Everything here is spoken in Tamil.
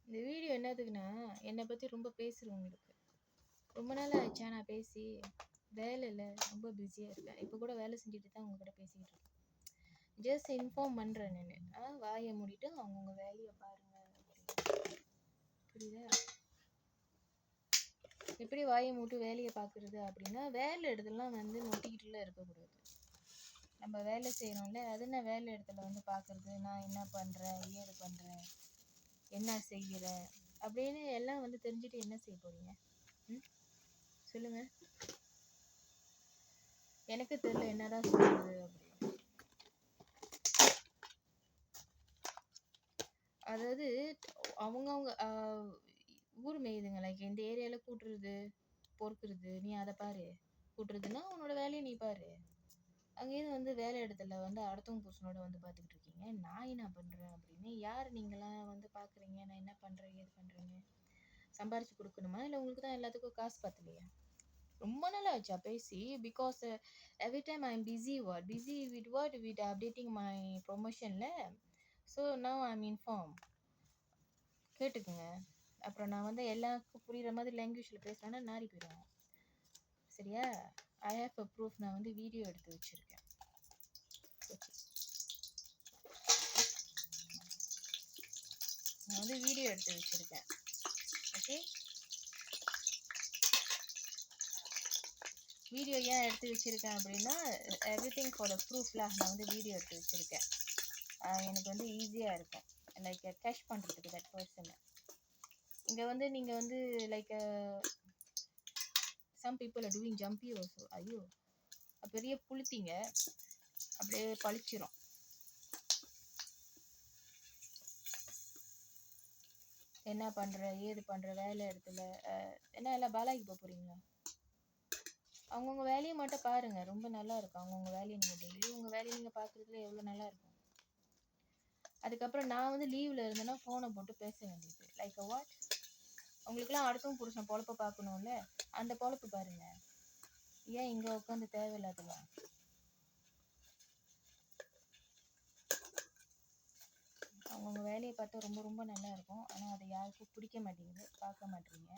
இந்த வீடியோ என்னதுக்குன்னா, என்னை பத்தி ரொம்ப பேசுறவங்களுக்கு. ரொம்ப நாள் ஆச்சா நான் பேசி? வேலையில ரொம்ப பிஸியா இருக்கேன். இப்போ கூட வேலை செஞ்சுட்டு தான் உங்ககிட்ட பேசிக்கிட்டு இருக்கேன். ஜஸ்ட் இன்ஃபார்ம் பண்றேன் நானு. வாயை மூடிட்டு அவங்கவுங்க வேலையை பாருங்க அப்படின்னு. புரியுதா? எப்படி வாயை மூட்டு வேலையை பார்க்குறது அப்படின்னா, வேலை இடத்துலலாம் வந்து நொட்டிக்கிட்டுலாம் இருக்கக்கூடாது. நம்ம வேலை செய்கிறோம்ல, அது என்ன வேலை இடத்துல வந்து பார்க்குறது, நான் என்ன பண்ணுறேன், ஏது பண்ணுறேன், என்ன செய்கிறேன் அப்படின்னு எல்லாம் வந்து தெரிஞ்சுட்டு என்ன செய்ய போறீங்க? சொல்லுங்க. எனக்கு தெரியல என்னதான் சொல்றது அப்படின்னு. அதாவது அவங்கவுங்க ஊர் மேயுதுங்க. லைக் எந்த ஏரியால கூட்டுறது பொறுக்குறது, நீ அதை பாரு. கூட்டுறதுன்னா உன்னோட வேலையை நீ பாரு. அங்கேயும் வந்து வேலை இடத்துல வந்து அடுத்தவங்க புருஷனோட வந்து பார்த்துக்கிட்டு இருக்கீங்க. நான் என்ன பண்றேன் அப்படின்னு. யார் நீங்களாம் வந்து பார்க்குறீங்க, நான் என்ன பண்றேன் ஏது பண்றேன்னு? சம்பாரிச்சு கொடுக்கணுமா, இல்லை உங்களுக்கு தான் எல்லாத்துக்கும் காசு பத்தலையா? ரொம்ப நாள் ஆச்சா பேசி? Because every time I am busy with updating my ப்ரொமோஷன்ல. So now I am inform. கேட்டுக்குங்க. அப்புறம் நான் வந்து எல்லாருக்கும் புரியுற மாதிரி லாங்குவேஜில் பேசுகிறேன்னா நாரி போயிடுவேன். சரியா? I have a proof. நான் வந்து வீடியோ எடுத்து வச்சுருக்கேன். ஓகே, வீடியோ ஏன் எடுத்து வச்சுருக்கேன் அப்படின்னா, எவ்ரிதிங் ஃபார் த ப்ரூஃப்ல நான் வந்து வீடியோ எடுத்து வச்சுருக்கேன். எனக்கு வந்து ஈஸியாக இருக்கும் லைக் கேஷ் பண்ணுறதுக்கு தட் பர்சனை. இங்கே வந்து நீங்கள் வந்து like some people are doing jumpy also. ஐயோ, பெரிய புளுத்திங்க அப்படியே பழிச்சிரும். என்ன பண்ணுற ஏது பண்ணுற வேலை இடத்துல என்ன எல்லாம் பாலாகி போக போகிறீங்களா? அவங்கவுங்க வேலையை மட்டும் பாருங்கள், ரொம்ப நல்லா இருக்கும். அவங்கவுங்க வேலையை நீங்கள் டெய்லி உங்கள் வேலையை நீங்கள் பார்க்குறதுல எவ்வளோ நல்லா இருக்கும். அதுக்கப்புறம் நான் வந்து லீவில் இருந்தேன்னா ஃபோனை போட்டு பேச வேண்டியது. Like what? உங்களுக்குலாம் அடுத்தவங்க புருஷன் பொழப்ப பார்க்கணும்ல, அந்த பொழப்பு பாருங்க. ஏன் இங்கே உட்காந்து தேவையில்லாதலாம்? அவங்கவுங்க வேலையை பார்த்தா ரொம்ப ரொம்ப நல்லா இருக்கும். ஆனால் அதை யாருக்கும் பிடிக்க மாட்டேங்குது, பார்க்க மாட்டேறீங்க.